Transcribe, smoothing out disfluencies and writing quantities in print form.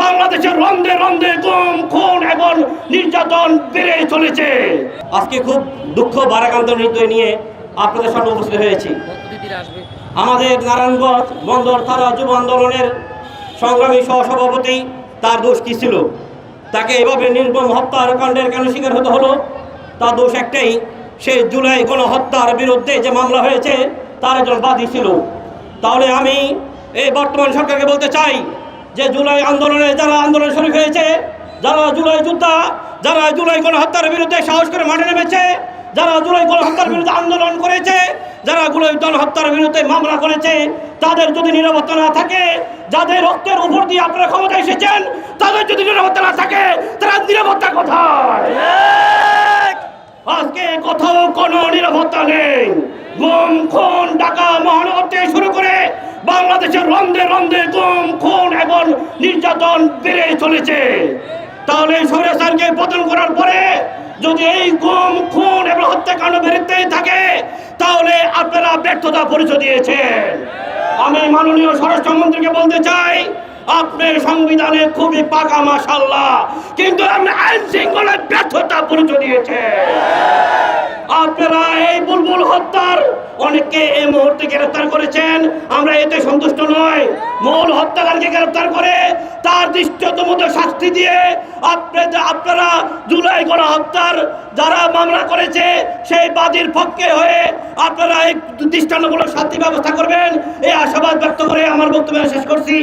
বাংলাদেশের রন্ধে রন্ধে গুম খুন এবং নির্যাতন বেড়ে চলেছে। আজকে খুব দুঃখ ভারাক্রান্ত হৃদয় নিয়ে আপনাদের সামনে উপস্থিত হয়েছি। আমাদের নারায়ণগঞ্জ বন্দর থানা যুব আন্দোলনের সংগ্রামী সহসভাপতি, তার দোষ কি ছিল? তাকে এভাবে নির্মম হত্যার কাণ্ডের কেন শিকার হতে হলো? তার দোষ একটাই, সে জুলাই গণহত্যার বিরুদ্ধে যে মামলা হয়েছে তার একজন বাদী ছিল। তাহলে আমি এই বর্তমান সরকারকে বলতে চাই যে জুলাই আন্দোলনে যারা আন্দোলন শরীক হয়েছে, যারা জুলাই যোদ্ধা, যারা জুলাই গণহত্যার বিরুদ্ধে সাহস করে মাঠে নেমেছে, যারা জুলাই গণহত্যার বিরুদ্ধে আন্দোলন করেছে, যারা জুলাই গণহত্যার বিরুদ্ধে মামলা করেছে, তাদের যদি নিরাপত্তা না থাকে, যাদের রক্তের উপর দিয়ে আপনারা ক্ষমতা এসেছেন, তাদের যদি নিরাপত্তা না থাকে, তারা নিরাপত্তা কোথায়? আজকে কোথাও কোনো নিরাপত্তা নেই। গুম খুন ঢাকা মহানগর থেকে শুরু করে বাংলাদেশের রন্ধে রন্ধে গুম খুন এবং নির্যাতন বেড়ে চলেছে। তাহলে স্বৈরাচারকে পতন করার পরে যদি এই গুম খুন এবং হত্যাকাণ্ড বেড়েতেই থাকে, তাহলে আপনারা ব্যর্থতা পরিচয় দিয়েছেন। আমি মাননীয় স্বরাষ্ট্রমন্ত্রীকে বলতে চাই, আপনার সংবিধানে খুবই পাকা মাশাআল্লাহ, কিন্তু আপনি আইন শৃঙ্খলায় ব্যর্থতা পরিচয় দিয়েছেন। আপনারা এই বুলবুল হত্যার অনেককে এই মুহূর্তে গ্রেফতার করেছেন, আমরা এতে সন্তুষ্ট নয়। মূল হত্যাকারীকে গ্রেফতার করে তার দৃষ্টান্তমূলক শাস্তি দিয়ে আপনারা জুলাই গণহত্যার যারা মামলা করেছে সেই বাদীর পক্ষে হয়ে আপনারা এই দৃষ্টান্তমূলক শাস্তি ব্যবস্থা করবেন, এই আশাবাদ ব্যক্ত করে আমার বক্তব্য শেষ করছি।